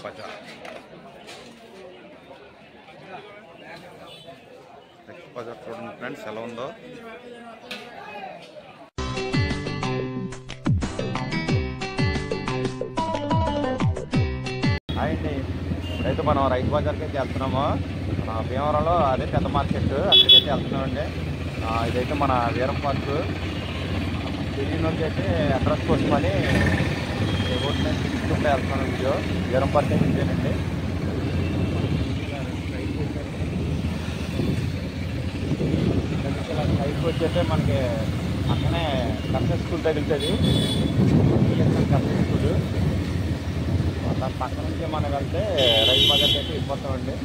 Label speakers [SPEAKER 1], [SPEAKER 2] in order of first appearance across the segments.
[SPEAKER 1] బజార్. రైతు బజార్ చూడండి ఫ్రెండ్స్ ఎలా ఉందో. అండి ఇప్పుడైతే మనం రైతు బజార్కి అయితే వెళ్తున్నాము. మన భీమవరంలో అదే పెద్ద మార్కెట్, అక్కడికైతే వెళ్తున్నామండి. ఇదైతే మన వీరం పార్క్. తెలియని వాళ్ళకి అయితే అడ్రస్ కోసమని తీసుకుంటే వెళ్తున్నాను. వీడియో వీరం పార్క్ అయితే ఇదేనండి. సైడ్కి వచ్చేస్తే మనకి పక్కనే కర్షక స్కూల్ తగులుతుంది. కర్షక స్కూల్ దాని పక్క నుంచి మనం వెళ్తే రైతు బజార్కి అయితే వెళ్ళిపోతామండి.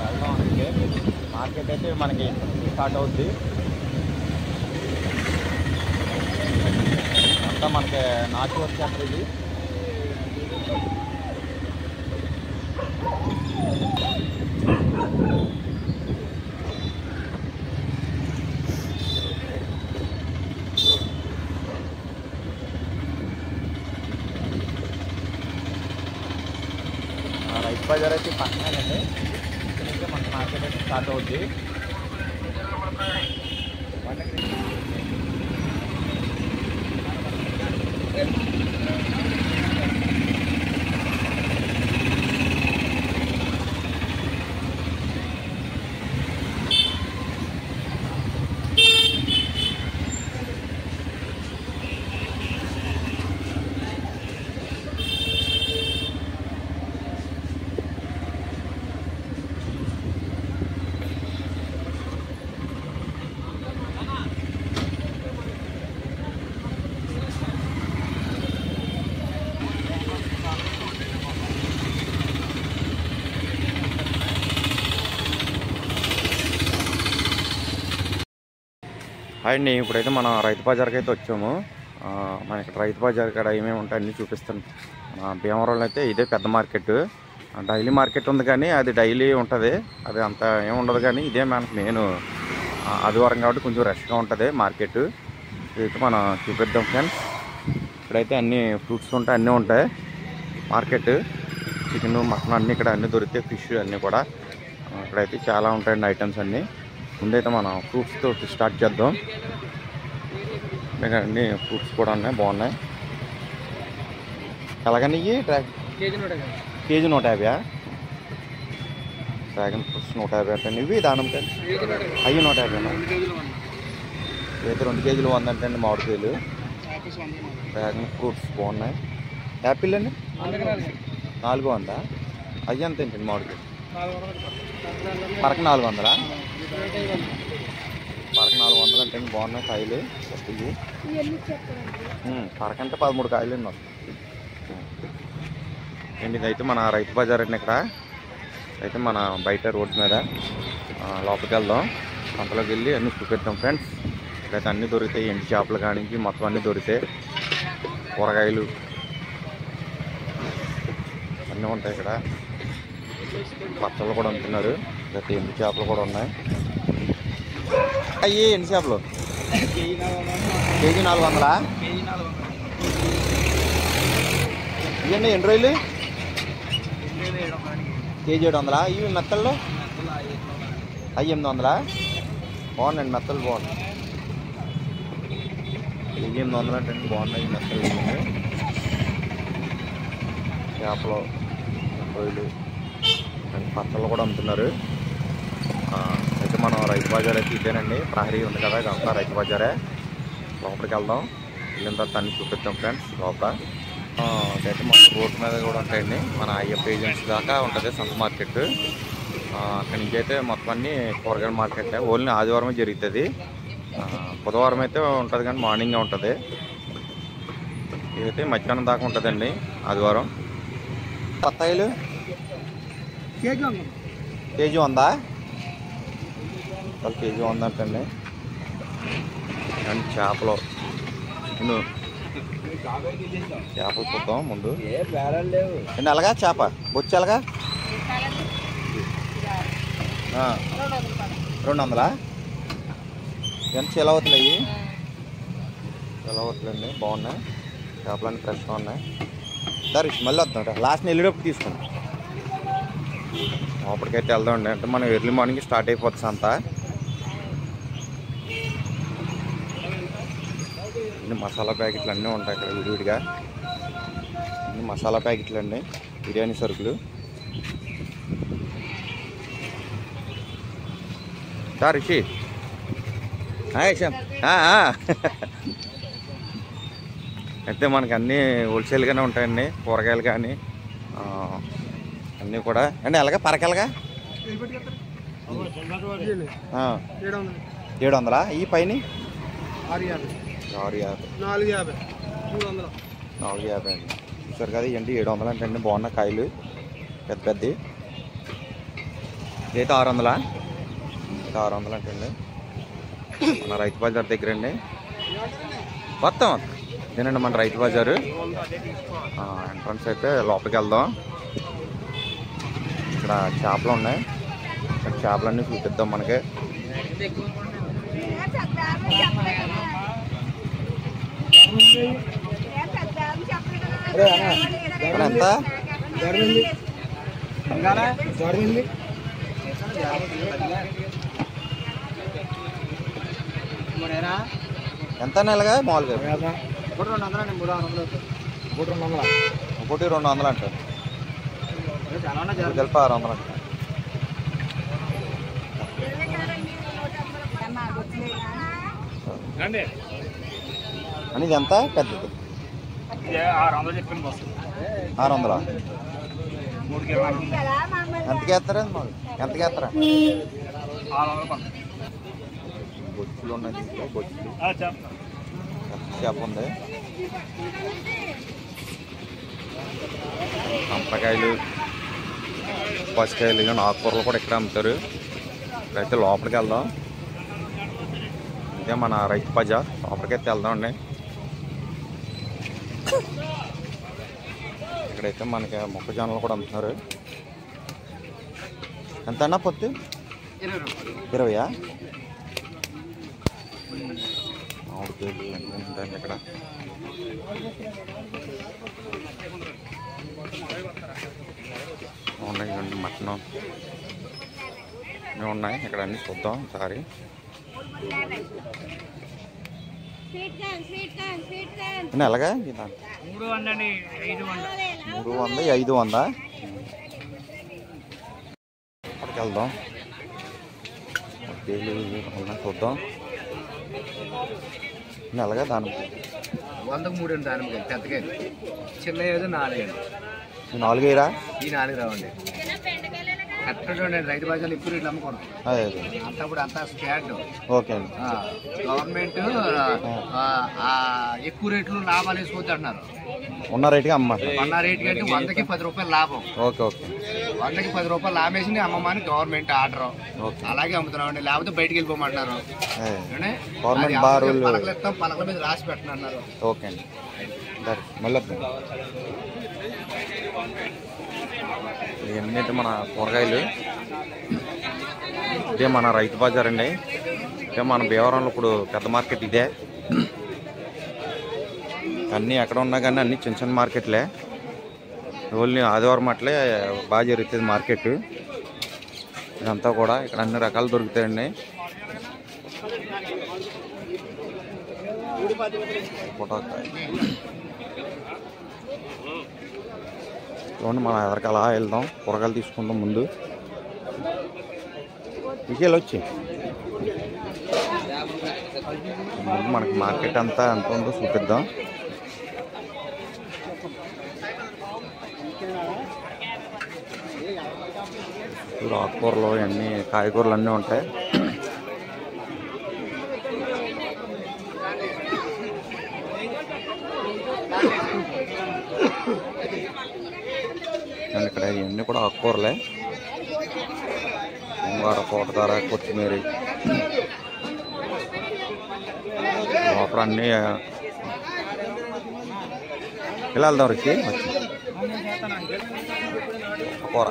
[SPEAKER 1] వెళ్దాం. అందుకే మార్కెట్ అయితే మనకి స్టార్ట్ అవుద్ది. అంతా మనకి నాటు వచ్చేస్తారు. ఇది రైతు బజార్ అయితే పక్కనేనండి. ఇక్కడైతే మన మార్కెట్ అయితే స్టార్ట్ అవుద్ది. అండి ఇప్పుడైతే మనం రైతు బజార్కి అయితే వచ్చాము. మన ఇక్కడ రైతు బజార్ ఇక్కడ ఏమేమి ఉంటాయి అన్నీ చూపిస్తాను. భీమవరంలో అయితే ఇదే పెద్ద మార్కెట్. డైలీ మార్కెట్ ఉంది కానీ అది డైలీ ఉంటుంది, అది అంత ఏముండదు. కానీ ఇదే మనకు మెయిన్ ఆదివారం కాబట్టి కొంచెం రష్గా ఉంటుంది మార్కెట్. ఇదైతే మనం చూపిద్దాం ఫ్రెండ్స్. ఇక్కడైతే అన్ని ఫ్రూట్స్ ఉంటాయి, అన్నీ ఉంటాయి. మార్కెట్ చికెన్ మటన్ అన్నీ ఇక్కడ అన్నీ దొరుకుతాయి. ఫిష్ అన్నీ కూడా ఇక్కడైతే చాలా ఉంటాయండి ఐటమ్స్ అన్నీ. ముందైతే మనం ఫ్రూట్స్ తోటి స్టార్ట్ చేద్దాం. అన్ని ఫ్రూట్స్ కూడా ఉన్నాయి, బాగున్నాయి. ఎలాగని కేజీ 150. డ్రాగన్ ఫ్రూట్స్ 150 అంటే ఇవి దానిమ్మకాయ అవి 150. అయితే 2 కేజీలు 100 అంటే అండి మామిడికాయలు. డ్రాగన్ ఫ్రూట్స్ బాగున్నాయి. యాపిల్ అండి 400. అవి ఎంత ఏంటండి మామిడికాయలు? పరకు 400. పరకు 400 అంటే బాగున్నాయి కాయలు. పరకంటే 13 కాయలు అండి వస్తాయి. ఇదైతే మన రైతు బజార్ అండి. ఇక్కడ అయితే మన బయట రోడ్డు మీద లోపలికి వెళ్దాం. అంతలోకి వెళ్ళి అన్నీ చూపిద్దాం ఫ్రెండ్స్. ఇక్కడైతే అన్నీ దొరుకుతాయి. ఎండు చేపలు కానించి మొత్తం అన్నీ దొరుకుతాయి. కూరగాయలు అన్నీ ఉంటాయి. ఇక్కడ బట్టలు కూడా అమ్ముతున్నారు. అయితే ఎండు చేపలు కూడా ఉన్నాయి. అయ్యి ఎండు చేపలు కేజీ 400. ఇవన్నీ ఎన్ని రోజులు? కేజీ 700. ఇవి మెత్తల్లో అవి 800. బాగున్నాయండి మెత్తలు, బాగున్నాయి. కేజీ 800 అంటే బాగున్నాయి మెత్తలు. చేపలు రొయ్యలు పచ్చళ్ళు కూడా అమ్ముతున్నారు. అయితే మనం రైతు బజార్ అయితే ఇదేనండి. ప్రహరీ ఉంది కదా, ఇదంతా రైతు బజారే. లోపలికి వెళ్దాం. వెళ్ళిన తర్వాత అన్ని చూపిద్దాం ఫ్రెండ్స్. లోపల అయితే మొత్తం రోడ్డు మీద కూడా ఉంటాయండి. మన అయ్యప్ప ఏజెన్సీ దాకా ఉంటుంది సంత మార్కెట్. అక్కడి నుంచి అయితే మొత్తం అన్ని కూరగాయల మార్కెట్. ఓన్లీ ఆదివారమే జరుగుతుంది. బుధవారం అయితే ఉంటుంది కానీ మార్నింగే ఉంటుంది. ఇదైతే మధ్యాహ్నం దాకా ఉంటుందండి ఆదివారం. బత్తాయిలు కేజీ 100. కేజీ 100 అంటండి. అండ్ చేపలు చేపలు చూద్దాం ముందు. అండి అలాగా చేప బొచ్చు ఎలాగా? 200. ఎంత చిలవతులు అయ్యి? చిలవతులండి బాగున్నాయి. చేపలన్నీ ఫ్రెష్గా ఉన్నాయి. సరే మళ్ళీ వద్దాం లాస్ట్ వెళ్ళేటప్పుడు తీసుకుంటాం. లోపలికైతే వెళ్దామండి. అంటే మనం ఎర్లీ మార్నింగ్ స్టార్ట్ అయిపోతుంది అంతా. ఇన్ని మసాలా ప్యాకెట్లు అన్నీ ఉంటాయి ఇక్కడ విడివిడిగా. ఇన్ని మసాలా ప్యాకెట్లు అండి, బిర్యానీ సరుకులు. రిషి అయితే మనకి అన్నీ హోల్సేల్గానే ఉంటాయండి. కూరగాయలు కానీ అన్నీ కూడా అండి. ఎలాగా పరకెలగా 700 ఈ పైన
[SPEAKER 2] 650
[SPEAKER 1] 450 అండి. చూసారు కదా ఇవన్నీ 700 అంటే అండి. బాగున్న కాయలు పెద్ద పెద్దవి. ఇదైతే 600 అంటే అండి. మన రైతు బజార్ దగ్గర అండి. మొత్తం ఇదేనండి మన రైతు బజారు ఎంట్రన్స్. అయితే లోపలికి వెళ్దాం. ఇక్కడ చేపలు ఉన్నాయి. ఇక్కడ చేపలన్నీ చూపిద్దాం మనకి. ఎంత ఎంత నెలగా మామూలుగా? 200 అంటారు. కలిపి 600 అంటారు. అని ఇది ఎంత పెద్దది? 600 ఎంతకి వేస్తారా? ఎంతకి వేస్తారా? బొచ్చులు ఉన్నాయి దీంట్లో. బొచ్చులు చేప ఉంది. కంపకాయలు, పచ్చికాయలు, కానీ ఆకుకూరలు కూడా ఇక్కడ అమ్ముతారు. ఇక్కడైతే లోపలికి వెళ్దాం. ఇదే మన రైతు బజార్. లోపలికైతే వెళ్దాం అండి. ఇక్కడైతే మనకి మొక్కజొన్నలు కూడా అమ్ముతున్నారు. ఎంత అన్నా పొత్తు? 20. ఉంటాయండి ఇక్కడ. ఉన్నాయండి మటన్ ఉన్నాయి ఇక్కడ. అన్నీ చూద్దాం ఒకసారి. ఎలాగా 300 500 అక్కడికి వెళ్దాం. చూద్దాం. ఎలాగా దానిమ్మకాయ
[SPEAKER 2] 103 అండి. దానిమ్మకాయ పెద్దకాయ. చిన్న ఏదో 4 అండి.
[SPEAKER 1] 4 రా?
[SPEAKER 2] ఈ 4 రావండి. కరెక్ట్ చూడండి. రైతు బజార్లో ఎక్కువ రేట్లు అమ్ముకోండి. అంతా కూడా అంతా స్కాడ్.
[SPEAKER 1] ఓకే అండి.
[SPEAKER 2] గవర్నమెంట్ ఎక్కువ రేట్లు లాభాలు వేసుకోవద్దు అంటున్నారు.
[SPEAKER 1] ఉన్న రేటుగా అమ్మాలి.
[SPEAKER 2] ఉన్న రేటు కంటే 100కి 10 రూపాయలు లాభం.
[SPEAKER 1] Okay okay.
[SPEAKER 2] 100కి 10 రూపాయలు లాభం వేసి అమ్మమని గవర్నమెంట్ ఆర్డర్. అలాగే అమ్ముతున్నామండి. లేకపోతే బయటకు వెళ్ళిపోమంటున్నారు. పలకలు ఇస్తాం, పలకల మీద రాసి పెట్టనన్నారు.
[SPEAKER 1] ఓకే అండి. మళ్ళీ ఇవన్నీ మన కూరగాయలు. ఇదే మన రైతు బజార్ అండి. ఇదే మన భీమవరంలో ఇప్పుడు పెద్ద మార్కెట్ ఇదే. అన్నీ ఎక్కడ ఉన్నా కానీ అన్నీ చిన్న చిన్న మార్కెట్లే. ఓన్లీ ఆదివారం అట్లే బాగా జరుగుతుంది మార్కెట్. ఇదంతా కూడా ఇక్కడ అన్ని రకాలు దొరుకుతాయండి. చూడండి మనం ఎదరికి అలా వెళ్దాం. కూరగాయలు తీసుకుందాం ముందు. విషయాలు వచ్చి ముందు మనకి మార్కెట్ అంతా ఎంత ఉందో చూపిద్దాం. ఆకుకూరలు అన్నీ, కాయగూరలు అన్నీ ఉంటాయి. ఇక్కడ ఇవన్నీ కూడా ఆకుకూరలే. ముంగార, తోటకూర, కొత్తిమీర, లోపల అన్నీ. ఇలా వెళ్దాం రుచి కూర.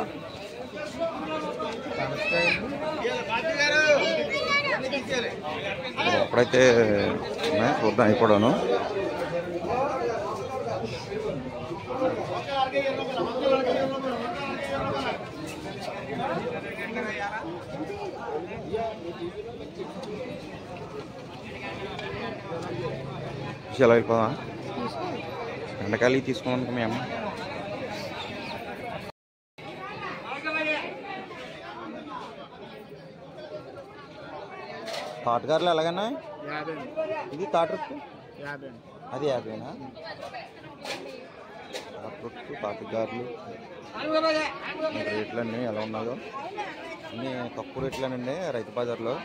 [SPEAKER 1] ఎప్పుడైతే చూద్దాం. అయిపోయాను ఎలా వెళ్ళిపోదా ఎండకాయలు తీసుకున్నాను మేము తాటగారులు ఎలాగన్నా ఇది తాటరుట్టు అది 50నా తాటరుట్టు తాటగారులు రేట్లన్నీ ఎలా ఉన్నాయో అన్నీ తక్కువ రేట్లేనండి రైతు బజార్లో.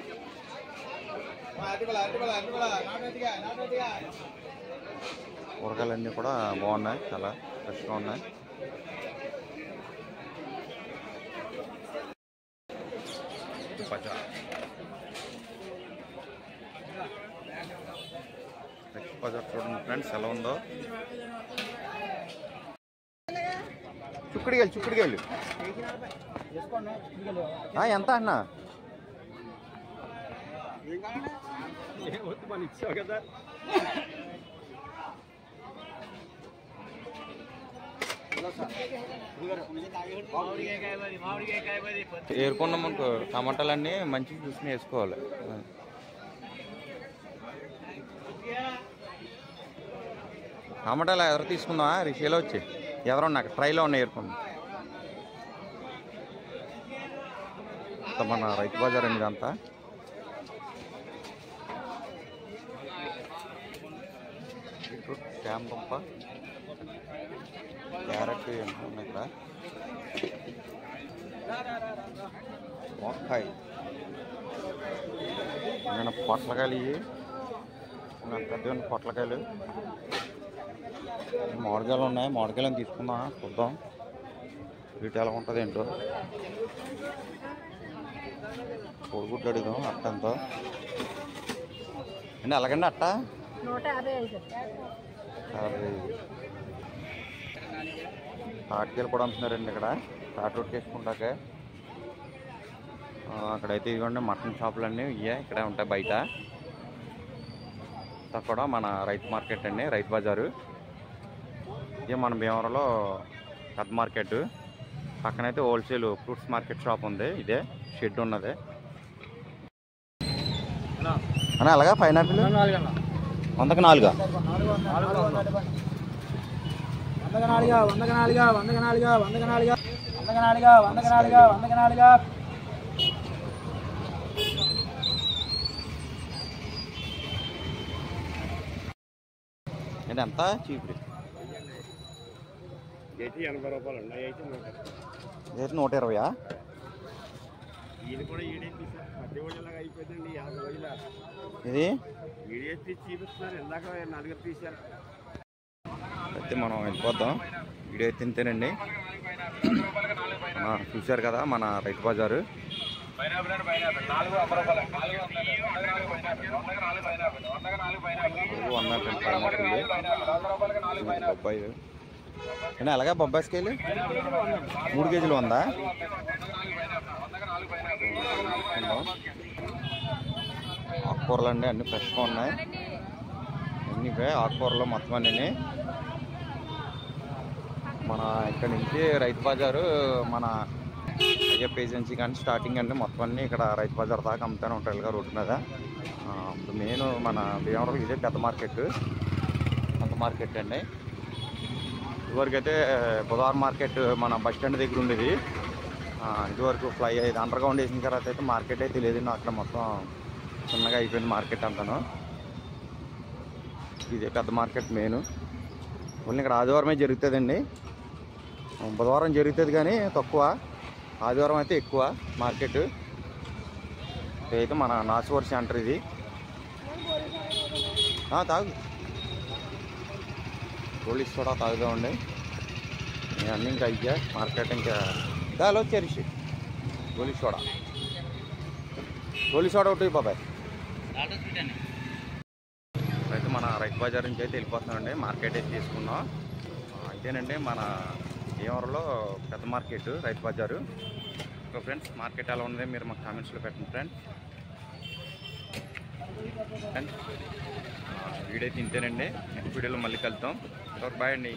[SPEAKER 1] కూరగాయలన్నీ కూడా బాగున్నాయి, చాలా ఫ్రెష్గా ఉన్నాయి. బజార్ చూడండి ఫ్రెండ్స్ ఎలా ఉందో. చుక్కుడికాయలు ఎంత అన్నా? ఏరుకున్నాం అనుకో టమాటాలన్నీ మంచిగా చూసుకుని వేసుకోవాలి. టమాటాలు ఎవరు తీసుకుందామా? రిషిలో వచ్చి ఎవరు నాకు ట్రైలో ఉన్నాయి ఏరుకున్నాం. మన రైతు బజార్ అండి ఇదంతా. బీట్రూట్, శామ్ దుంప, క్యారెట్ ఎంత ఉన్నాయి ఇక్కడ. వంకాయ, నేను పొట్లకాయలు ఇవి పెద్ద పొట్లకాయలు. మామిడికాయలు ఉన్నాయి, మామిడికాయలు తీసుకుందాం చూద్దాం వీటి ఎలా ఉంటుంది ఏంటో. కోడిగుడ్లు అడుగుదాం అట్ట ఎంతో అండి. అలాగండి అట్ట
[SPEAKER 3] 155.
[SPEAKER 1] తాటికాయలు కూడా అమ్ముతున్నారండి ఇక్కడ. తాటి రొట్టె వేసుకుంటాక అక్కడైతే ఇదిగోండి మటన్ షాపులన్నీ ఇవే ఇక్కడే ఉంటాయి బయట. అంతా కూడా మన రైతు మార్కెట్ అండి, రైతు బజారు. ఇదే మన భీమవరంలో పెద్ద మార్కెట్. పక్కనైతే హోల్సేల్ ఫ్రూట్స్ మార్కెట్ షాప్ ఉంది. ఇదే షెడ్ ఉన్నది అన్న. అలాగా పైనాపిల్ 100కి 4. ఇది ఎంత చీప్?
[SPEAKER 2] 80 రూపాయలు ఉన్నాయి.
[SPEAKER 1] 120.
[SPEAKER 2] ఇది కూడా అయిపోతుంది. 50 రోజుల
[SPEAKER 1] ఇది
[SPEAKER 2] చూపిస్తున్నారు. ఇందాక 4 తీశారు.
[SPEAKER 1] అయితే మనం వెళ్ళిపోద్దాం. వీడియో తింటేనండి. చూశారు కదా మన రైతు బజారు. బొబ్బాయి అలాగే బొబ్బాయి స్కేలు 3 కేజీలు ఉందా? ఆకుకూరలు అండి అన్నీ ఫ్రెష్గా ఉన్నాయి. అన్నీ ఆకుకూరలు మొత్తం అన్నీ. మన ఇక్కడ నుంచి రైతు బజారు మన అయ్యప్ప ఏజెన్సీ కానీ స్టార్టింగ్ అండి మొత్తం అన్నీ ఇక్కడ రైతు బజార్ దాకా అమ్ముతూనే ఉంటాయి రోడ్డు మీద. ఇప్పుడు మెయిన్ మన భీమవరం ఇదే పెద్ద మార్కెట్ అండి. ఇదివరకు అయితే బుధవారం మార్కెట్ మన బస్ స్టాండ్ దగ్గర ఉండేది. ఇదివరకు ఫ్లై అయ్యేది. అండర్ గ్రౌండ్ వేసిన తర్వాత అయితే మార్కెట్ అయితే తెలియదు. అక్కడ మొత్తం చిన్నగా అయిపోయింది మార్కెట్ అంతాను. ఇదే పెద్ద మార్కెట్ మెయిన్. ఓన్లీ ఇక్కడ ఆదివారమే జరుగుతుందండి. బుధవారం జరుగుతుంది కానీ తక్కువ, ఆదివారం అయితే ఎక్కువ మార్కెట్. ఇదైతే మన నాసువర్ సెంటర్. ఇది తాగు పోలీస్ కూడా తాగుదామండి. అన్నీ ఇంకా అయ్యా మార్కెట్ ఇంకా దాలో వచ్చేసి గోలీ సోడా ఒకటి బాబాయ్. అయితే మన రైతు బజార్ నుంచి అయితే వెళ్ళిపోతున్నామండి. మార్కెట్ అయితే తీసుకున్నాం. అయితేనండి మన భీమవరంలో పెద్ద మార్కెట్ రైతు బజారు. సో ఫ్రెండ్స్ మార్కెట్ ఎలా ఉంది మీరు మాకు కామెంట్స్లో పెట్టండి ఫ్రెండ్స్. వీడియో తింటేనండి. నెక్స్ట్ వీడియోలో మళ్ళీ కలుద్దాం. బాయ్ అండి.